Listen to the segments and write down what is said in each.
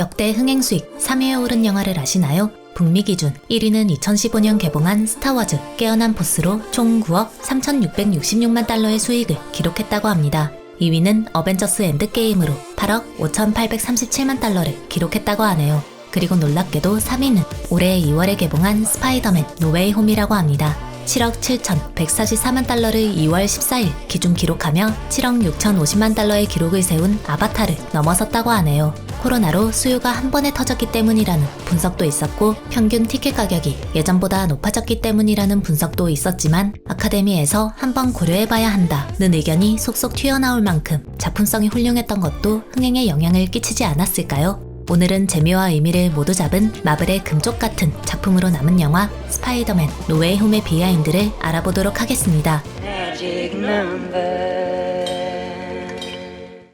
역대 흥행 수익 3위에 오른 영화를 아시나요? 북미 기준 1위는 2015년 개봉한 스타워즈 깨어난 포스로 총 9억 3,666만 달러의 수익을 기록했다고 합니다. 2위는 어벤져스 엔드게임으로 8억 5,837만 달러를 기록했다고 하네요. 그리고 놀랍게도 3위는 올해 2월에 개봉한 스파이더맨 노웨이 홈이라고 합니다. 7억 7,144만 달러를 2월 14일 기준 기록하며 7억 6,050만 달러의 기록을 세운 아바타를 넘어섰다고 하네요. 코로나로 수요가 한 번에 터졌기 때문이라는 분석도 있었고 평균 티켓 가격이 예전보다 높아졌기 때문이라는 분석도 있었지만 아카데미에서 한번 고려해봐야 한다는 의견이 속속 튀어나올 만큼 작품성이 훌륭했던 것도 흥행에 영향을 끼치지 않았을까요? 오늘은 재미와 의미를 모두 잡은 마블의 금쪽 같은 작품으로 남은 영화 스파이더맨 노웨이 홈의 비하인드를 알아보도록 하겠습니다.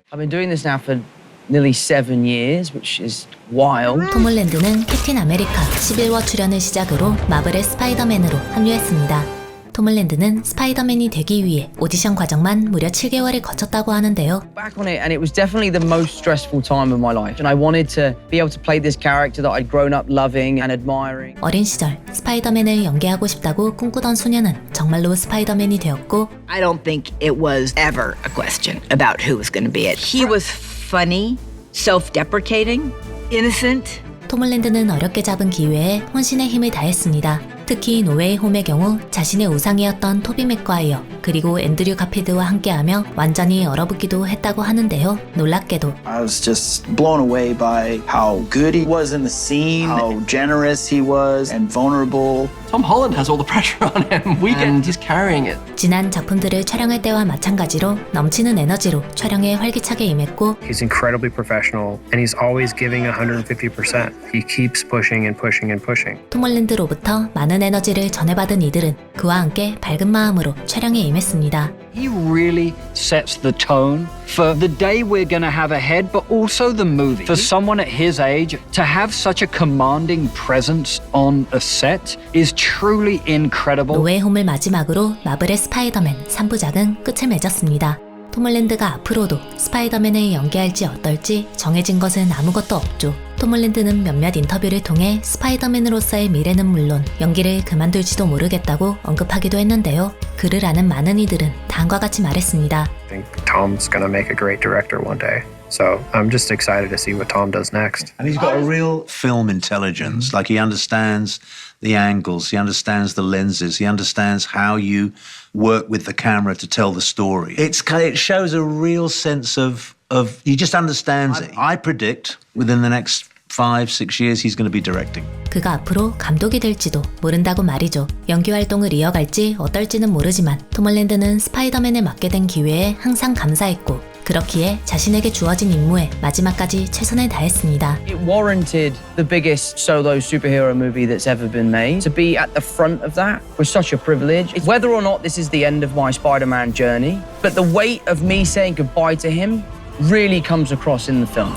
I've been doing this now for nearly 7 years, which is wild. 톰 홀랜드는 캡틴 아메리카 11워 출연을 시작으로 마블의 스파이더맨으로 합류했습니다. 톰 홀랜드는 스파이더맨이 되기 위해 오디션 과정만 무려 7개월을 거쳤다고 하는데요. Back on it, and it was definitely the most stressful time of my life. And I wanted to be able to play this character that I'd grown up loving and admiring. 어린 시절 스파이더맨을 연기하고 싶다고 꿈꾸던 소녀는 정말로 스파이더맨이 되었고 I don't think it was ever a question about who was going to be it. He was funny, self-deprecating, innocent. 톰 홀랜드는 어렵게 잡은 기회에 혼신의 힘을 다했습니다. 특히 노웨이 홈의 경우 자신의 우상이었던 토비 맥과이어 그리고 앤드류 가필드와 함께하며 완전히 얼어붙기도 했다고 하는데요. 놀랍게도 I was just blown away by how good he was in the scene, how generous he was and vulnerable. Tom Holland has all the pressure on him. And he's carrying it. 지난 작품들을 촬영할 때와 마찬가지로 넘치는 에너지로 촬영에 활기차게 임했고 He's incredibly professional and he's always giving 150%. He keeps pushing and pushing and pushing. 톰 홀랜드로부터 많은 에너지를 전해받은 이들은 그와 함께 밝은 마음으로 촬영에 임했습니다. He really sets the tone for the day we're going to have ahead, but also the movie. For someone at his age, to have such a commanding presence on a set is truly incredible. 노웨이 홈을 마지막으로 마블의 스파이더맨 3부작은 끝을 맺었습니다. 톰 홀랜드가 앞으로도 스파이더맨을 연기할지 어떨지 정해진 것은 아무것도 없죠. 톰 홀랜드는 몇몇 인터뷰를 통해 스파이더맨으로서의 미래는 물론 연기를 그만둘지도 모르겠다고 언급하기도 했는데요. 그를 아는 많은 이들은 다음과 같이 말했습니다. I think Tom's gonna make a great director one day. So I'm just excited to see what Tom does next. And he's got a real film intelligence. Like he understands the angles, he understands the lenses, he understands how you work with the camera to tell the story. It shows a real sense of he just understands it. I predict within the next 5-6 years he's going to be directing. 그가 앞으로 감독이 될지도 모른다고 말이죠. 연기 활동을 이어갈지 어떨지는 모르지만 톰 홀랜드는 스파이더맨을 맡게 된 기회에 항상 감사했고 그렇기에 자신에게 주어진 임무에 마지막까지 최선을 다했습니다. It warranted the biggest solo superhero movie that's ever been made. To be at the front of that was such a privilege. Whether or not this is the end of my Spider-Man journey, but the weight of me saying goodbye to him really comes across in the film.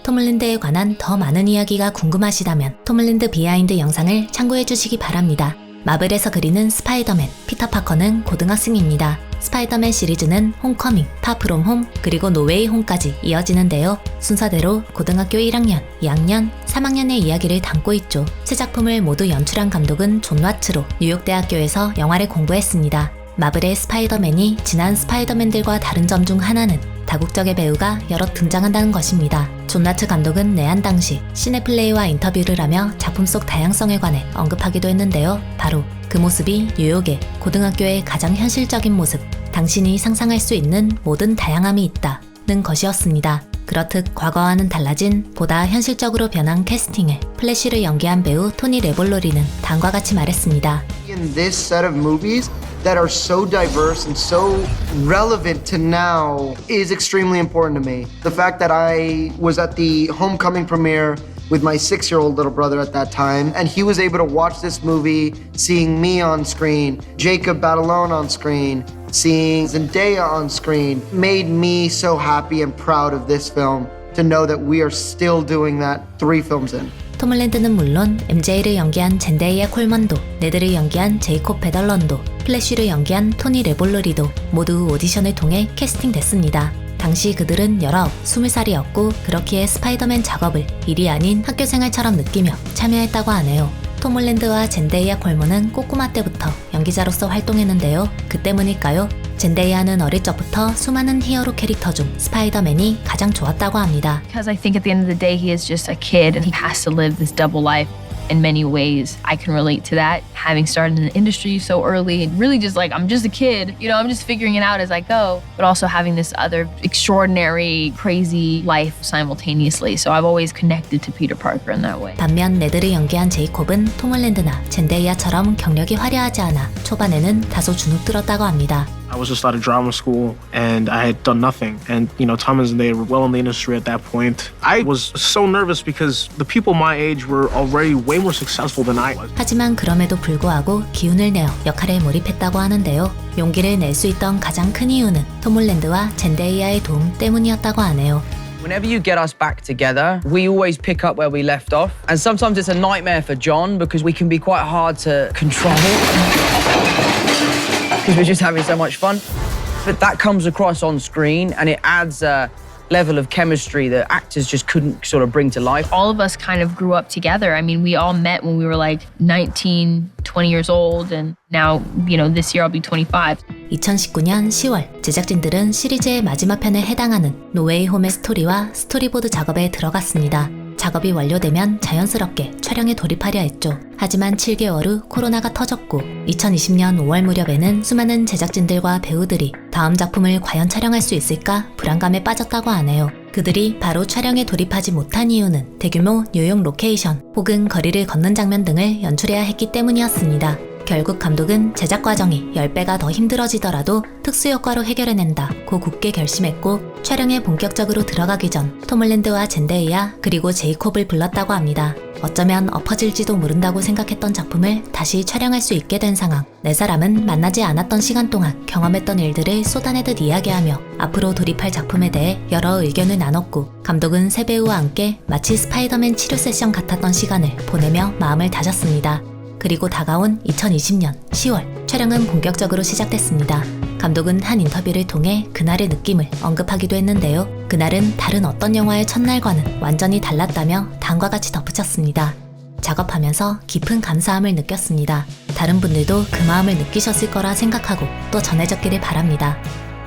톰 홀랜드에 관한 더 많은 이야기가 궁금하시다면 톰 홀랜드 비하인드 영상을 참고해 주시기 바랍니다. 마블에서 그리는 스파이더맨, 피터 파커는 고등학생입니다. 스파이더맨 시리즈는 홈커밍, 파프롬 홈, 그리고 노웨이 홈까지 이어지는데요. 순서대로 고등학교 1학년, 2학년, 3학년의 이야기를 담고 있죠. 새 작품을 모두 연출한 감독은 존 와츠로 뉴욕대학교에서 영화를 공부했습니다. 마블의 스파이더맨이 지난 스파이더맨들과 다른 점 중 하나는 다국적의 배우가 여럿 등장한다는 것입니다. 존 와츠 감독은 내한 당시 시네플레이와 인터뷰를 하며 작품 속 다양성에 관해 언급하기도 했는데요. 바로 그 모습이 뉴욕의 고등학교의 가장 현실적인 모습, 당신이 상상할 수 있는 모든 다양함이 있다는 것이었습니다. 그렇듯 과거와는 달라진 보다 현실적으로 변한 캐스팅을 플래시를 연기한 배우 토니 레볼로리는 다음과 같이 말했습니다. In this set of movies that are so diverse and so relevant to now is extremely important to me. The fact that I was at the Homecoming premiere with my 6-year-old little brother at that time, and he was able to watch this movie, seeing me on screen, Jacob Batalon on screen, seeing Zendaya on screen, made me so happy and proud of this film to know that we are still doing that 3 films in. 톰 홀랜드는 물론 MJ를 연기한 젠데이아 콜먼도, 네드를 연기한 제이콥 베덜런도, 플래쉬를 연기한 토니 레볼로리도 모두 오디션을 통해 캐스팅됐습니다. 당시 그들은 19, 20살이었고 그렇기에 스파이더맨 작업을 일이 아닌 학교생활처럼 느끼며 참여했다고 하네요. 톰 홀랜드와 젠데이아 콜먼은 꼬꼬마 때부터 연기자로서 활동했는데요. 그 때문일까요? 젠데이아는 어릴 적부터 수많은 히어로 캐릭터 중 스파이더맨이 가장 좋았다고 합니다. Because I think at the end of the day, he is just a kid and he has to live this double life. In many ways, I can relate to that. Having started in the industry so early and really just like, I'm just a kid, you know, I'm just figuring it out as I go, but also having this other extraordinary, crazy life simultaneously. So I've always connected to Peter Parker in that way. 반면 네드를 연기한 제이콥은 톰 홀랜드나 젠데이아처럼 경력이 화려하지 않아 초반에는 다소 주눅들었다고 합니다. I was just out of drama school and I had done nothing. And, you know, Tom and they were well in the industry at that point. I was so nervous because the people my age were already way more successful than I was. 하지만 그럼에도 불구하고 기운을 내어 역할에 몰입했다고 하는데요. 용기를 낼 수 있던 가장 큰 이유는 톰 홀랜드와 젠데이아의 도움 때문이었다고 하네요. Whenever you get us back together, we always pick up where we left off. And sometimes it's a nightmare for John because we can be quite hard to control. Because we're just having so much fun. But that comes across on screen and it adds a level of chemistry that actors just couldn't sort of bring to life. All of us kind of grew up together. I mean, we all met when we were like 19, 20 years old, and now, you know, this year I'll be 25. 2019년 10월 제작진들은 시리즈의 마지막 편에 해당하는 노웨이 홈의 스토리와 스토리보드 작업에 들어갔습니다. 작업이 완료되면 자연스럽게 촬영에 돌입하려 했죠. 하지만 7개월 후 코로나가 터졌고 2020년 5월 무렵에는 수많은 제작진들과 배우들이 다음 작품을 과연 촬영할 수 있을까 불안감에 빠졌다고 하네요. 그들이 바로 촬영에 돌입하지 못한 이유는 대규모 뉴욕 로케이션 혹은 거리를 걷는 장면 등을 연출해야 했기 때문이었습니다. 결국 감독은 제작 과정이 10배가 더 힘들어지더라도 특수효과로 해결해낸다고 굳게 결심했고 촬영에 본격적으로 들어가기 전 톰 홀랜드와 젠데이아 그리고 제이콥을 불렀다고 합니다. 어쩌면 엎어질지도 모른다고 생각했던 작품을 다시 촬영할 수 있게 된 상황. 네 사람은 만나지 않았던 시간 동안 경험했던 일들을 쏟아내듯 이야기하며 앞으로 돌입할 작품에 대해 여러 의견을 나눴고 감독은 세 배우와 함께 마치 스파이더맨 치료 세션 같았던 시간을 보내며 마음을 다졌습니다. 그리고 다가온 2020년 10월 촬영은 본격적으로 시작됐습니다. 감독은 한 인터뷰를 통해 그날의 느낌을 언급하기도 했는데요. 그날은 다른 어떤 영화의 첫날과는 완전히 달랐다며 다음과 같이 덧붙였습니다. 작업하면서 깊은 감사함을 느꼈습니다. 다른 분들도 그 마음을 느끼셨을 거라 생각하고 또 전해졌기를 바랍니다.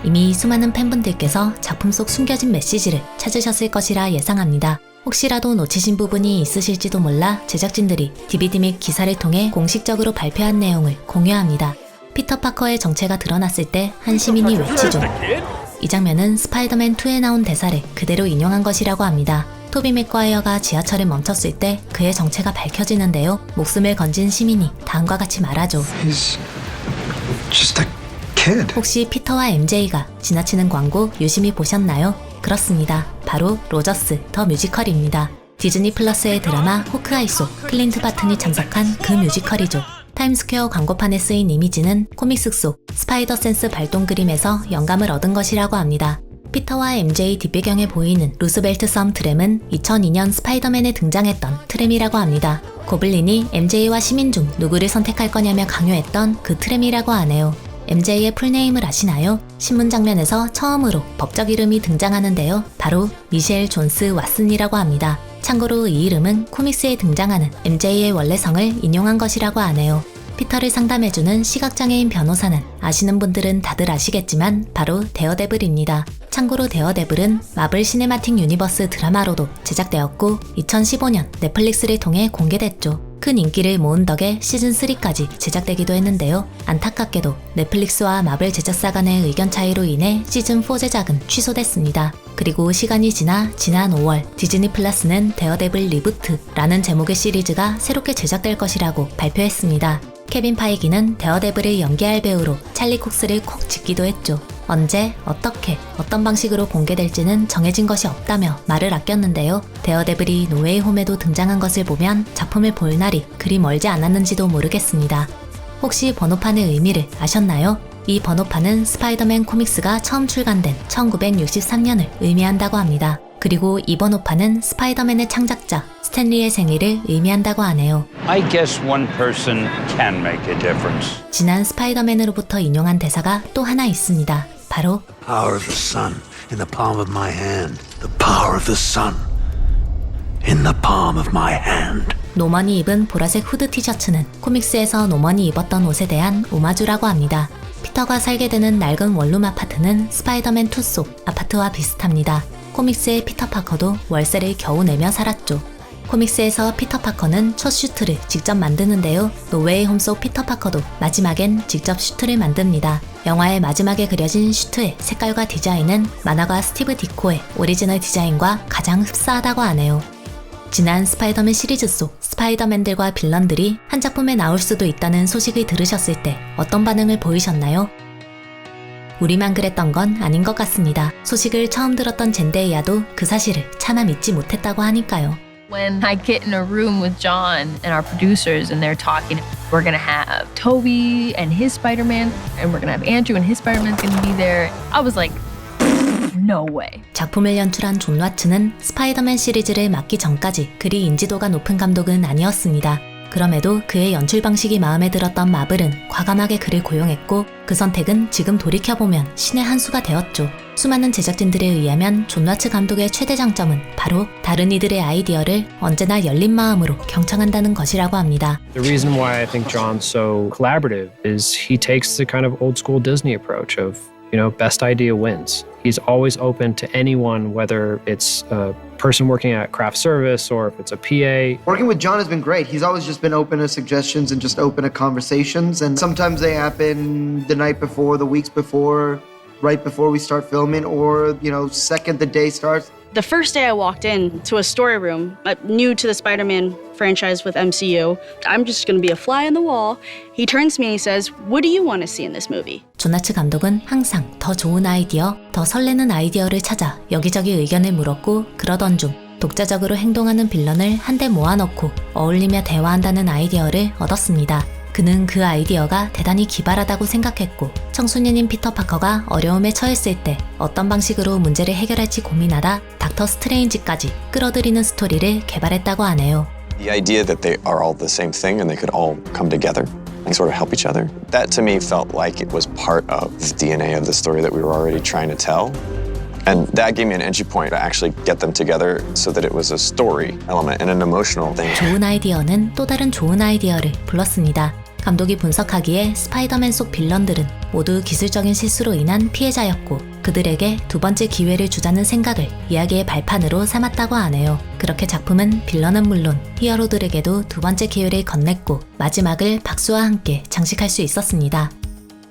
이미 수많은 팬분들께서 작품 속 숨겨진 메시지를 찾으셨을 것이라 예상합니다. 혹시라도 놓치신 부분이 있으실지도 몰라 제작진들이 DVD 및 기사를 통해 공식적으로 발표한 내용을 공유합니다. 피터 파커의 정체가 드러났을 때 한 시민이 외치죠. 이 장면은 스파이더맨 2에 나온 대사를 그대로 인용한 것이라고 합니다. 토비 맥과이어가 지하철에 멈췄을 때 그의 정체가 밝혀지는데요. 목숨을 건진 시민이 다음과 같이 말하죠. 혹시 피터와 MJ가 지나치는 광고 유심히 보셨나요? 그렇습니다. 바로 로저스 더 뮤지컬입니다. 디즈니 플러스의 드라마 호크아이 속 클린트 바튼이 참석한 그 뮤지컬이죠. 타임스퀘어 광고판에 쓰인 이미지는 코믹스 속 스파이더 센스 발동 그림에서 영감을 얻은 것이라고 합니다. 피터와 MJ 뒷배경에 보이는 루스벨트 섬 트램은 2002년 스파이더맨에 등장했던 트램이라고 합니다. 고블린이 MJ와 시민 중 누구를 선택할 거냐며 강요했던 그 트램이라고 하네요. MJ의 풀네임을 아시나요? 신문 장면에서 처음으로 법적 이름이 등장하는데요. 바로 미셸 존스 왓슨이라고 합니다. 참고로 이 이름은 코믹스에 등장하는 MJ의 원래 성을 인용한 것이라고 하네요. 피터를 상담해주는 시각장애인 변호사는 아시는 분들은 다들 아시겠지만 바로 데어데블입니다. 참고로 데어데블은 마블 시네마틱 유니버스 드라마로도 제작되었고 2015년 넷플릭스를 통해 공개됐죠. 큰 인기를 모은 덕에 시즌3까지 제작되기도 했는데요. 안타깝게도 넷플릭스와 마블 제작사 간의 의견 차이로 인해 시즌4 제작은 취소됐습니다. 그리고 시간이 지나 지난 5월 디즈니 플러스는 데어데블 리부트라는 제목의 시리즈가 새롭게 제작될 것이라고 발표했습니다. 케빈 파이기는 데어데블을 연기할 배우로 찰리 콕스를 콕 집기도 했죠. 언제, 어떻게, 어떤 방식으로 공개될지는 정해진 것이 없다며 말을 아꼈는데요. 데어데블이 노웨이 홈에도 등장한 것을 보면 작품을 볼 날이 그리 멀지 않았는지도 모르겠습니다. 혹시 번호판의 의미를 아셨나요? 이 번호판은 스파이더맨 코믹스가 처음 출간된 1963년을 의미한다고 합니다. 그리고 이 번호판은 스파이더맨의 창작자 스탠리의 생일을 의미한다고 하네요. I guess one person can make a difference. 지난 스파이더맨으로부터 인용한 대사가 또 하나 있습니다. 바로 Power of the sun in the palm of my hand. The power of the sun in the palm of my hand. 노먼이 입은 보라색 후드 티셔츠는 코믹스에서 노먼이 입었던 옷에 대한 오마주라고 합니다. 피터가 살게 되는 낡은 원룸 아파트는 스파이더맨 2 속 아파트와 비슷합니다. 코믹스의 피터 파커도 월세를 겨우 내며 살았죠. 코믹스에서 피터 파커는 첫 슈트를 직접 만드는데요. 노웨이 홈 속 피터 파커도 마지막엔 직접 슈트를 만듭니다. 영화의 마지막에 그려진 슈트의 색깔과 디자인은 만화가 스티브 디코의 오리지널 디자인과 가장 흡사하다고 하네요. 지난 스파이더맨 시리즈 속 스파이더맨들과 빌런들이 한 작품에 나올 수도 있다는 소식을 들으셨을 때 어떤 반응을 보이셨나요? 우리만 그랬던 건 아닌 것 같습니다. 소식을 처음 들었던 젠데이아도 그 사실을 차마 믿지 못했다고 하니까요. When I get in a room with John and our producers and they're talking, we're gonna have Toby and his Spider-Man, and we're gonna have Andrew and his Spider-Man's gonna be there. I was like, no way. 작품을 연출한 존 와츠는 스파이더맨 시리즈를 맡기 전까지 그리 인지도가 높은 감독은 아니었습니다. 그럼에도 그의 연출 방식이 마음에 들었던 마블은 과감하게 그를 고용했고 그 선택은 지금 돌이켜보면 신의 한 수가 되었죠. 수많은 제작진들에 의하면 존 와츠 감독의 최대 장점은 바로 다른 이들의 아이디어를 언제나 열린 마음으로 경청한다는 것이라고 합니다. The reason why I think John's so collaborative is he takes the kind of old school Disney approach of, best idea wins. He's always open to anyone, whether it's a person working at craft service or if it's a PA. Working with John has been great. He's always just been open to suggestions and just open to conversations. And sometimes they happen the night before, the weeks before, right before we start filming, or, second the day starts. The first day I walked in to a story room, new to the Spider-Man franchise with MCU, I'm just going to be a fly on the wall. He turns to me and he says, "What do you want to see in this movie?" 존 와츠 감독은 항상 더 좋은 아이디어, 더 설레는 아이디어를 찾아 여기저기 의견을 물었고 그러던 중 독자적으로 행동하는 빌런을 한데 모아넣고 어울리며 대화한다는 아이디어를 얻었습니다. 그는 그 아이디어가 대단히 기발하다고 생각했고 청소년인 피터 파커가 어려움에 처했을 때 어떤 방식으로 문제를 해결할지 고민하다 닥터 스트레인지까지 끌어들이는 스토리를 개발했다고 하네요. The idea that they are all the same thing and they could all come together and sort of help each other, that to me felt like it was part of the DNA of the story that we were already trying to tell. And that gave me an entry point to actually get them together so that it was a story element and an emotional thing. 좋은 아이디어는 또 다른 좋은 아이디어를 불렀습니다. 감독이 분석하기에 스파이더맨 속 빌런들은 모두 기술적인 실수로 인한 피해자였고 그들에게 두 번째 기회를 주자는 생각을 이야기의 발판으로 삼았다고 하네요. 그렇게 작품은 빌런은 물론 히어로들에게도 두 번째 기회를 건넸고 마지막을 박수와 함께 장식할 수 있었습니다.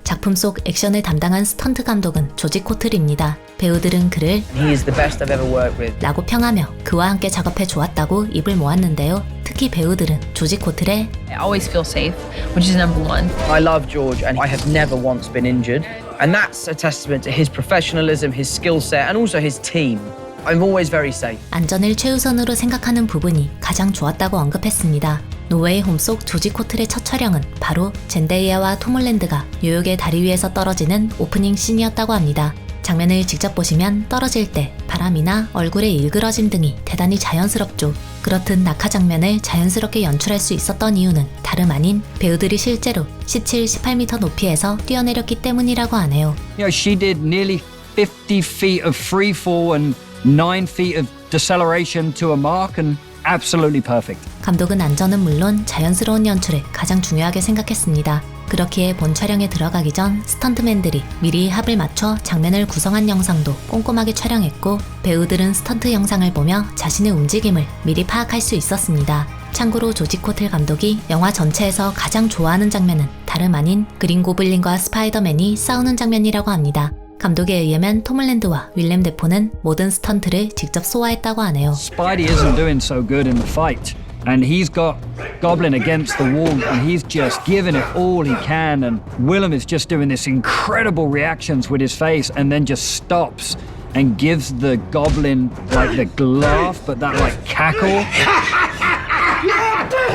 작품 속 액션을 담당한 스턴트 감독은 조지 코틀입니다. 배우들은 그를 He is the best I've ever worked with. 라고 평하며 그와 함께 작업해 좋았다고 입을 모았는데요. 특히 배우들은 조지 코틀의 I always feel safe, which is number one. I love George and I have never once been injured. And that's a testament to his professionalism, his skill set and also his team. I'm always very safe. 안전을 최우선으로 생각하는 부분이 가장 좋았다고 언급했습니다. 노웨이 홈 속 조지 코틀의 첫 촬영은 바로 젠데이아와 톰 홀랜드가 뉴욕의 다리 위에서 떨어지는 오프닝 씬이었다고 합니다. 장면을 직접 보시면 떨어질 때 바람이나 얼굴의 일그러짐 등이 대단히 자연스럽죠. 그렇듯 낙하 장면을 자연스럽게 연출할 수 있었던 이유는 다름 아닌 배우들이 실제로 17, 18m 높이에서 뛰어내렸기 때문이라고 하네요. She did nearly 50 feet of free fall and 9 feet of deceleration to a mark and absolutely perfect. 감독은 안전은 물론 자연스러운 연출을 가장 중요하게 생각했습니다. 그렇기에 본 촬영에 들어가기 전 스턴트맨들이 미리 합을 맞춰 장면을 구성한 영상도 꼼꼼하게 촬영했고 배우들은 스턴트 영상을 보며 자신의 움직임을 미리 파악할 수 있었습니다. 참고로 조지 코틀 감독이 영화 전체에서 가장 좋아하는 장면은 다름 아닌 그린 고블린과 스파이더맨이 싸우는 장면이라고 합니다. 감독에 의하면 톰 홀랜드와 윌렘 데포는 모든 스턴트를 직접 소화했다고 하네요. Spidey isn't doing so good in the fight. And he's got Goblin against the wall and he's just giving it all he can and Willem is just doing this incredible reactions with his face and then just stops and gives the Goblin like the laugh but that like cackle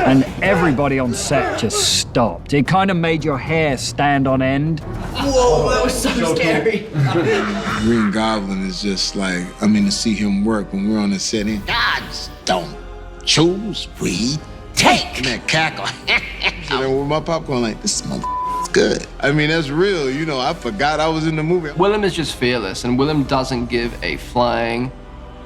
and everybody on set just stopped. It kind of made your hair stand on end. Whoa, that was so scary. Green Goblin is just like, to see him work when we're on the set, gods don't choose, we take. And that cackle. And with my popcorn, like, this mother It's good. I mean, that's real. You know, I forgot I was in the movie. Willem is just fearless, and Willem doesn't give a flying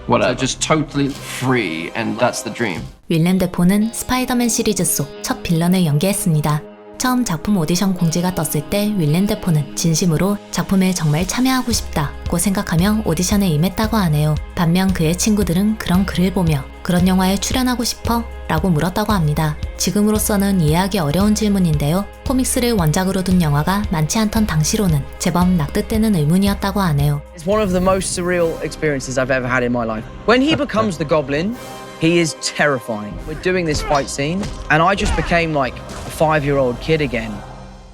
whatever. Just totally free, and that's the dream. 윌렘 데포는 스파이더맨 시리즈 속 첫 빌런을 연기했습니다. 처음 작품 오디션 공지가 떴을 때 윌렘 데포는 진심으로 작품에 정말 참여하고 싶다고 생각하며 오디션에 임했다고 하네요. 반면 그의 친구들은 그런 글을 보며 그런 영화에 출연하고 싶어? 라고 물었다고 합니다. 지금으로서는 이해하기 어려운 질문인데요. 코믹스를 원작으로 둔 영화가 많지 않던 당시로는 제법 납득되는 의문이었다고 하네요. It's one of the most surreal experiences I've ever had in my life. When he becomes the Goblin, he is terrifying. We're doing this fight scene, and I just became like a 5-year-old kid again,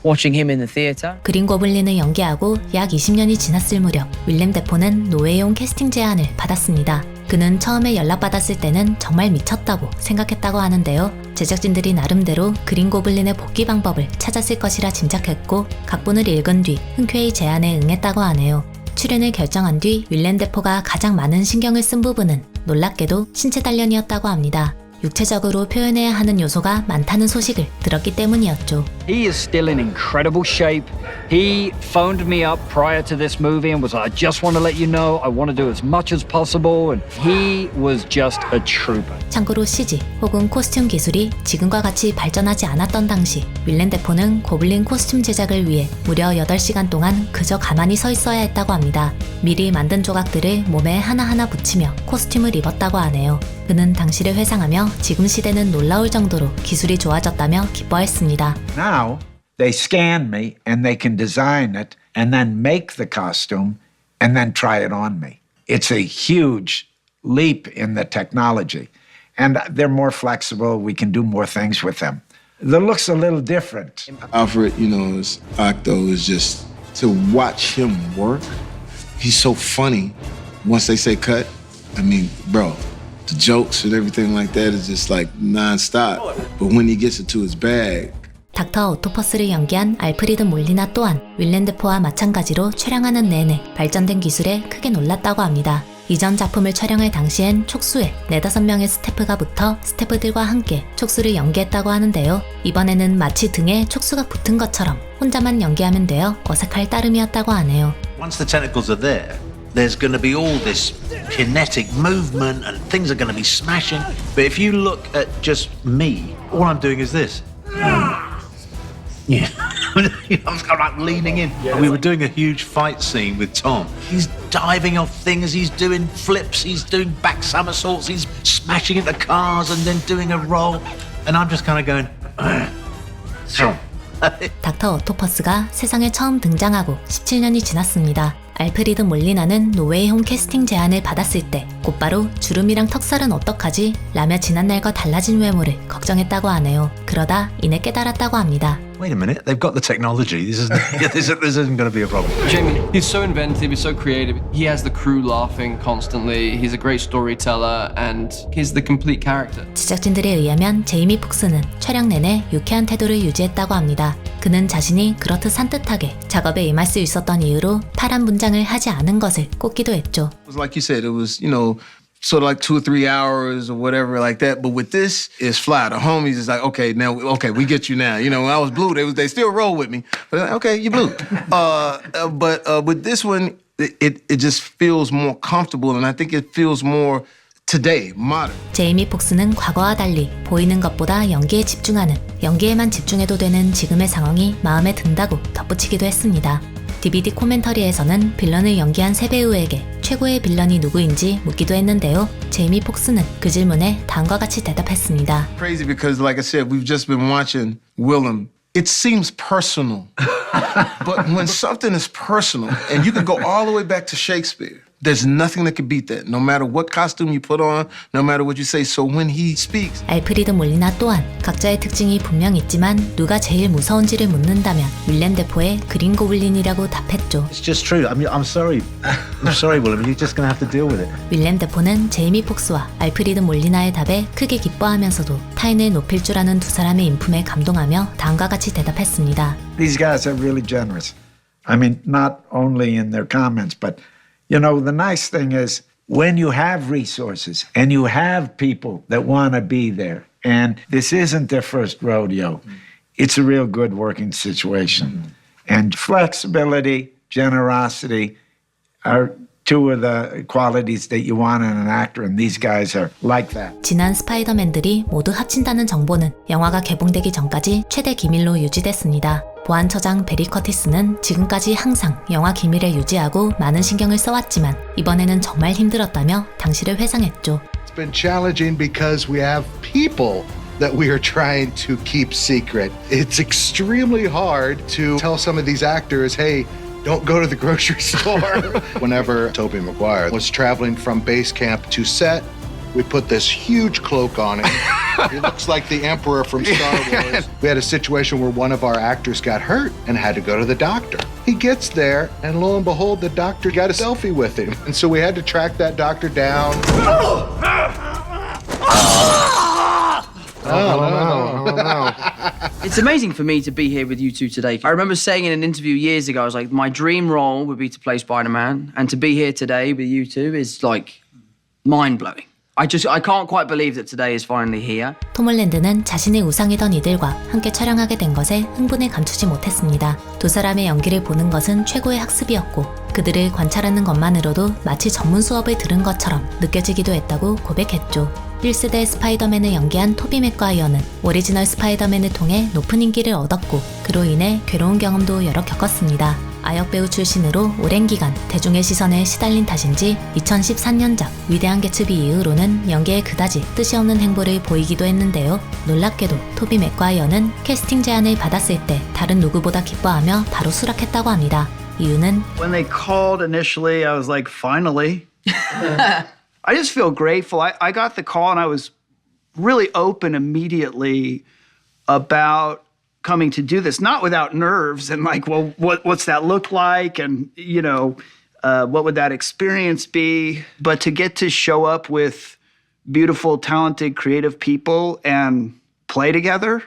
watching him in the theater. 그린 고블린을 연기하고 약 20년이 지났을 무렵 윌렘 데포는 노웨이홈 캐스팅 제안을 받았습니다. 그는 처음에 연락받았을 때는 정말 미쳤다고 생각했다고 하는데요. 제작진들이 나름대로 그린 고블린의 복귀 방법을 찾았을 것이라 짐작했고 각본을 읽은 뒤 흔쾌히 제안에 응했다고 하네요. 출연을 결정한 뒤 윌렘 데포가 가장 많은 신경을 쓴 부분은 놀랍게도 신체 단련이었다고 합니다. 육체적으로 표현해야 하는 요소가 많다는 소식을 들었기 때문이었죠. He is still in incredible shape. He phoned me up prior to this movie and was like, I just want to let you know I want to do as much as possible. And he was just a trooper. 참고로 CG 혹은 코스튬 기술이 지금과 같이 발전하지 않았던 당시 윌렘 데포는 고블린 코스튬 제작을 위해 무려 8시간 동안 그저 가만히 서 있어야 했다고 합니다. 미리 만든 조각들을 몸에 하나하나 붙이며 코스튬을 입었다고 하네요. 그는 당시를 회상하며 지금 시대는 놀라울 정도로 기술이 좋아졌다며 기뻐했습니다. Now they scan me and they can design it and then make the costume and then try it on me. It's a huge leap in the technology and they're more flexible. We can do more things with them. The look's a little different. Alfred, you know, his Octo is just to watch him work. He's so funny. Once they say cut, I mean, bro. The jokes and everything like that is just like non-stop. But when he gets into his bag. 닥터 오토퍼스를 연기한 알프리드 몰리나 또한 윌렘 데포와 마찬가지로 촬영하는 내내 발전된 기술에 크게 놀랐다고 합니다. 이전 작품을 촬영할 당시엔 촉수에 4-5명의 스태프가 붙어 스태프들과 함께 촉수를 연기했다고 하는데요. 이번에는 마치 등에 촉수가 붙은 것처럼 혼자만 연기하면 되어 어색할 따름이었다고 하네요. Once the tentacles are there, there's going to be all this kinetic movement and things are going to be smashing. But if you look at just me, all I'm doing is this. Yeah. I'm like leaning in. And we were doing a huge fight scene with Tom. He's diving off things, he's doing flips, he's doing back somersaults, he's smashing into cars and then doing a roll. And I'm just kind of going, 닥터 오토퍼스가 세상에 처음 등장하고 17년이 지났습니다. 알프리드 몰리나는 노웨이홈 캐스팅 제안을 받았을 때 곧바로 주름이랑 턱살은 어떡하지? 라며 지난날과 달라진 외모를 걱정했다고 하네요. 그러다 이내 깨달았다고 합니다. Wait a minute, they've got the technology. This isn't going to be a problem. Jamie, he's so inventive, he's so creative. He has the crew laughing constantly. He's a great storyteller, and he's the complete character. 제작진들에 의하면 제이미 폭스는 촬영 내내 유쾌한 태도를 유지했다고 합니다. 그는 자신이 그렇듯 산뜻하게 작업에 임할 수 있었던 이유로 파란 분장을 하지 않은 것을 꼽기도 했죠. It was like you said, it was, you know, sort of like 2 or 3 hours or whatever like that. But with this, it's fly. The homies is like, okay, we get you now. You know, when I was blue, they still roll with me. But like, okay, you blue. But with this one, it just feels more comfortable, and I think it feels more today, modern. 제이미 폭스는 과거와 달리 보이는 것보다 연기에만 집중해도 되는 지금의 상황이 마음에 든다고 덧붙이기도 했습니다. DVD 코멘터리에서는 빌런을 연기한 세 배우에게 최고의 빌런이 누구인지 묻기도 했는데요. 제이미 폭스는 그 질문에 다음과 같이 대답했습니다. Crazy because, like I said, we've just been watching Willem. It seems personal. But when something is personal, and you can go all the way back to Shakespeare, there's nothing that can beat that. No matter what costume you put on, no matter what you say. So when he speaks. 알프리드 몰리나 또한 각자의 특징이 분명 있지만 누가 제일 무서운지를 묻는다면 윌렘 데포의 그린 고블린이라고 답했죠. It's just true. I'm sorry. I'm sorry, Willem. You're just going to have to deal with it. 윌렘 데포는 제이미 폭스와 알프리드 몰리나의 답에 크게 기뻐하면서도 타인을 높일 줄 아는 두 사람의 인품에 감동하며 다음과 같이 대답했습니다. These guys are really generous. I mean, not only in their comments, but you know, the nice thing is when you have resources and you have people that want to be there, and this isn't their first rodeo, it's a real good working situation. And flexibility, generosity are two of the qualities that you want in an actor, and these guys are like that. 지난 스파이더맨들이 모두 합친다는 정보는 영화가 개봉되기 전까지 최대 기밀로 유지됐습니다. 보안처장 베리 커티스는 지금까지 항상 영화 기밀을 유지하고 많은 신경을 써왔지만 이번에는 정말 힘들었다며 당시를 회상했죠. It's been challenging because we have people that we are trying to keep secret. It's extremely hard to tell some of these actors, hey, don't go to the grocery store. Whenever Tobey Maguire was traveling from base camp to set, we put this huge cloak on him. He looks like the Emperor from Star Wars. We had a situation where one of our actors got hurt and had to go to the doctor. He gets there, and lo and behold, the doctor got a selfie with him. And so we had to track that doctor down. It's amazing for me to be here with you two today. I remember saying in an interview years ago, I was like, my dream role would be to play Spider-Man, and to be here today with you two is like mind-blowing. I can't quite believe that today is finally here. 톰 홀랜드는 자신의 우상이던 이들과 함께 촬영하게 된 것에 흥분을 감추지 못했습니다. 두 사람의 연기를 보는 것은 최고의 학습이었고 그들을 관찰하는 것만으로도 마치 전문 수업을 들은 것처럼 느껴지기도 했다고 고백했죠. 1세대 스파이더맨을 연기한 토비 맥과이어는 오리지널 스파이더맨을 통해 높은 인기를 얻었고 그로 인해 괴로운 경험도 여러 겪었습니다. 아역배우 출신으로 오랜 기간 대중의 시선에 시달린 탓인지 2014년작 위대한 개츠비 이후로는 연기에 그다지 뜻이 없는 행보를 보이기도 했는데요. 놀랍게도 토비 맥과이어는 캐스팅 제안을 받았을 때 다른 누구보다 기뻐하며 바로 수락했다고 합니다. 이유는 When they called initially, I was like, finally. I just feel grateful. I got the call and I was really open immediately about coming to do this, not without nerves and like, well, what's that look like? And, you know, what would that experience be? But to get to show up with beautiful, talented, creative people and play together,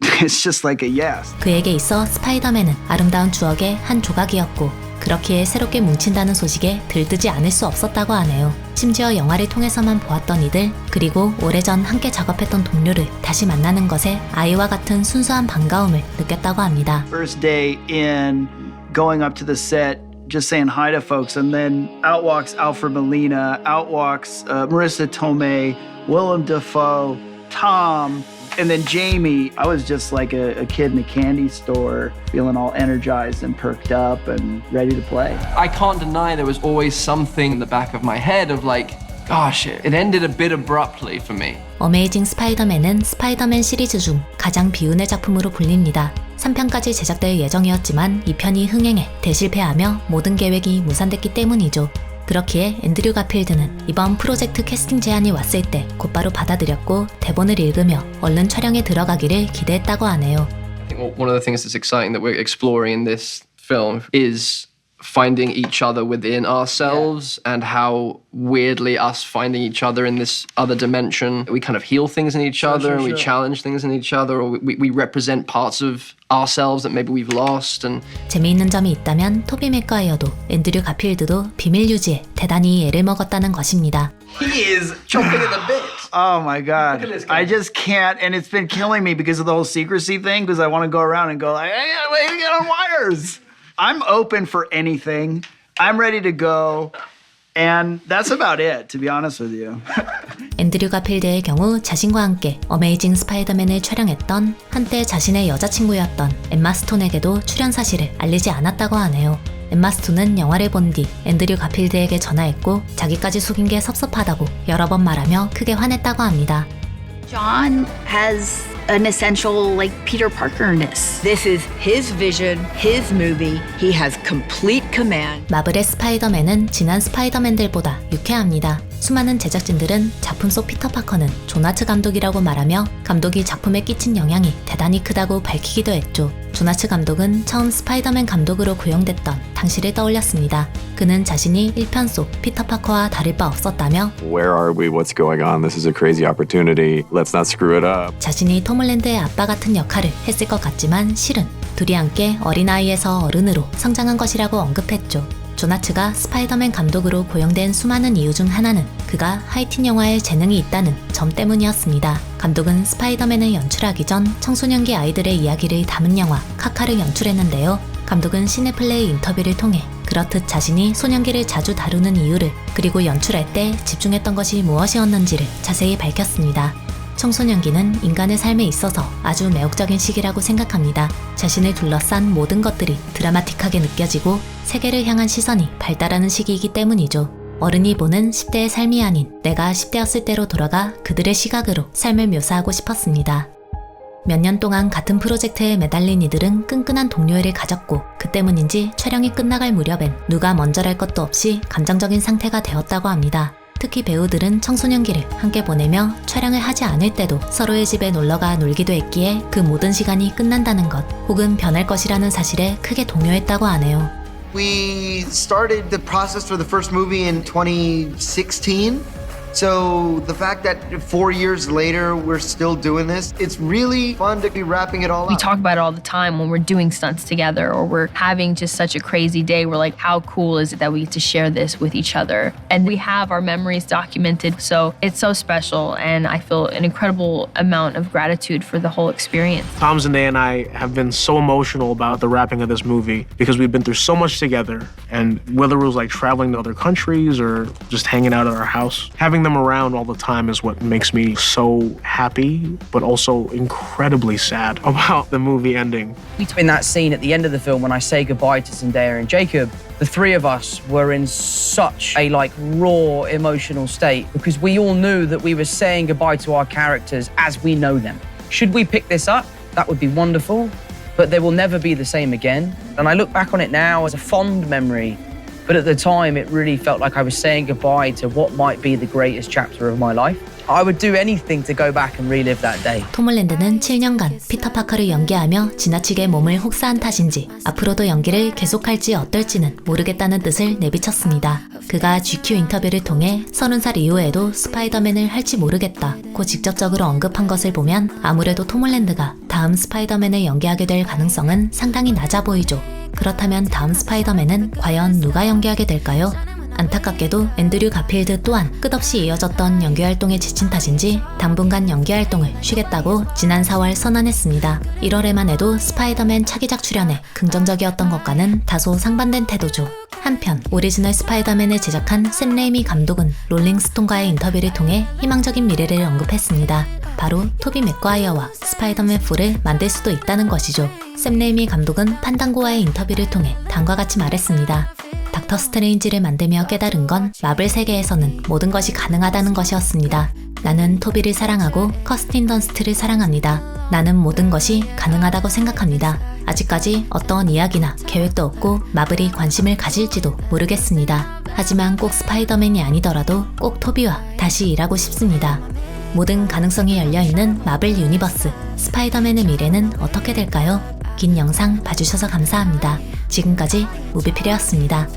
it's just like a yes. 그에게 있어 스파이더맨은 아름다운 추억의 한 조각이었고 그렇기에 새롭게 뭉친다는 소식에 들뜨지 않을 수 없었다고 하네요. 심지어 영화를 통해서만 보았던 이들 그리고 오래전 함께 작업했던 동료를 다시 만나는 것에 아이와 같은 순수한 반가움을 느꼈다고 합니다. First day in, going up to the set, just saying hi to folks, and then out walks Alfred Molina, out walks Marissa Tomei, Willem Dafoe, Tom, and then Jamie. I was just like a kid in a candy store, feeling all energized and perked up and ready to play. I can't deny there was always something in the back of my head of like, gosh, it ended a bit abruptly for me. 어메이징 스파이더맨은 스파이더맨 시리즈 중 가장 비운의 작품으로 불립니다. 3편까지 제작될 예정이었지만 2편이 흥행에 대실패하며 모든 계획이 무산됐기 때문이죠. 그렇기에 앤드류 가필드는 이번 프로젝트 캐스팅 제안이 왔을 때 곧바로 받아들였고 대본을 읽으며 얼른 촬영에 들어가기를 기대했다고 하네요. I think one of the things that's exciting that we're exploring in this film is finding each other within ourselves and how weirdly us finding each other in this other dimension, we kind of heal things in each other and we challenge things in each other, or we represent parts of ourselves that maybe we've lost. And 재미있는 점이 있다면 토비 맥과이어도 앤드류 가필드도 비밀 유지에 대단히 애를 먹었다는 것입니다. He is chomping at the bit. Oh my God. I just can't, and it's been killing me because of the whole secrecy thing, because I want to go around and go like, hey, wait, get on wires. I'm open for anything. I'm ready to go. And that's about it, to be honest with you. 앤드류 가필드의 경우 자신과 함께 어메이징 스파이더맨을 촬영했던 한때 자신의 여자친구였던 엠마 스톤에게도 출연 사실을 알리지 않았다고 하네요. 엠마 스톤은 영화를 본 뒤 앤드류 가필드에게 전화했고 자기까지 속인 게 섭섭하다고 여러 번 말하며 크게 화냈다고 합니다. John has an essential, like, Peter Parker-ness. This is his vision, his movie. He has complete command. 마블의 스파이더맨은 지난 스파이더맨들보다 유쾌합니다. 수많은 제작진들은 작품 속 피터 파커는 존 하츠 감독이라고 말하며 감독이 작품에 끼친 영향이 대단히 크다고 밝히기도 했죠. 존 하츠 감독은 처음 스파이더맨 감독으로 고용됐던 당시를 떠올렸습니다. 그는 자신이 1편 속 피터 파커와 다를 바 없었다며 Where are we? What's going on? This is a crazy opportunity. Let's not screw it up. 자신이 톰 홀랜드의 아빠 같은 역할을 했을 것 같지만 실은 둘이 함께 어린아이에서 어른으로 성장한 것이라고 언급했죠. 조나츠가 스파이더맨 감독으로 고용된 수많은 이유 중 하나는 그가 하이틴 영화에 재능이 있다는 점 때문이었습니다. 감독은 스파이더맨을 연출하기 전 청소년기 아이들의 이야기를 담은 영화 카카를 연출했는데요. 감독은 시네플레이 인터뷰를 통해 그렇듯 자신이 소년기를 자주 다루는 이유를, 그리고 연출할 때 집중했던 것이 무엇이었는지를 자세히 밝혔습니다. 청소년기는 인간의 삶에 있어서 아주 매혹적인 시기라고 생각합니다. 자신을 둘러싼 모든 것들이 드라마틱하게 느껴지고 세계를 향한 시선이 발달하는 시기이기 때문이죠. 어른이 보는 10대의 삶이 아닌 내가 10대였을 때로 돌아가 그들의 시각으로 삶을 묘사하고 싶었습니다. 몇 년 동안 같은 프로젝트에 매달린 이들은 끈끈한 동료애를 가졌고 그 때문인지 촬영이 끝나갈 무렵엔 누가 먼저랄 것도 없이 감정적인 상태가 되었다고 합니다. 특히 배우들은 청소년기를 함께 보내며 촬영을 하지 않을 때도 서로의 집에 놀러가 놀기도 했기에 그 모든 시간이 끝난다는 것 혹은 변할 것이라는 사실에 크게 동요했다고 하네요. We started the process for the first movie in 2016. So the fact that 4 years later we're still doing this, it's really fun to be wrapping it all up. We talk about it all the time when we're doing stunts together or we're having just such a crazy day. We're like, how cool is it that we get to share this with each other? And we have our memories documented. So it's so special and I feel an incredible amount of gratitude for the whole experience. Tom Zendaya and I have been so emotional about the wrapping of this movie because we've been through so much together. And whether it was like traveling to other countries or just hanging out at our house, having them around all the time is what makes me so happy, but also incredibly sad about the movie ending. In that scene at the end of the film when I say goodbye to Zendaya and Jacob, the three of us were in such a raw emotional state because we all knew that we were saying goodbye to our characters as we know them. Should we pick this up? That would be wonderful, but they will never be the same again. And I look back on it now as a fond memory. But at the time, it really felt like I was saying goodbye to what might be the greatest chapter of my life. I would do anything to go back and relive that day. 톰 홀랜드는 7년간 피터 파커를 연기하며 지나치게 몸을 혹사한 탓인지 앞으로도 연기를 계속할지 어떨지는 모르겠다는 뜻을 내비쳤습니다. 그가 GQ 인터뷰를 통해 30살 이후에도 스파이더맨을 할지 모르겠다고 직접적으로 언급한 것을 보면 아무래도 톰 홀랜드가 다음 스파이더맨을 연기하게 될 가능성은 상당히 낮아 보이죠. 그렇다면 다음 스파이더맨은 과연 누가 연기하게 될까요? 안타깝게도 앤드류 가필드 또한 끝없이 이어졌던 연기활동에 지친 탓인지 당분간 연기활동을 쉬겠다고 지난 4월 선언했습니다. 1월에만 해도 스파이더맨 차기작 출연에 긍정적이었던 것과는 다소 상반된 태도죠. 한편 오리지널 스파이더맨을 제작한 샘 레이미 감독은 롤링스톤과의 인터뷰를 통해 희망적인 미래를 언급했습니다. 바로 토비 맥과이어와 스파이더맨4를 만들 수도 있다는 것이죠. 샘 레이미 감독은 판단고와의 인터뷰를 통해 다음과 같이 말했습니다. 닥터 스트레인지를 만들며 깨달은 건 마블 세계에서는 모든 것이 가능하다는 것이었습니다. 나는 토비를 사랑하고 커스틴 던스트를 사랑합니다. 나는 모든 것이 가능하다고 생각합니다. 아직까지 어떠한 이야기나 계획도 없고 마블이 관심을 가질지도 모르겠습니다. 하지만 꼭 스파이더맨이 아니더라도 꼭 토비와 다시 일하고 싶습니다. 모든 가능성이 열려있는 마블 유니버스, 스파이더맨의 미래는 어떻게 될까요? 긴 영상 봐주셔서 감사합니다. 지금까지 무비필이었습니다.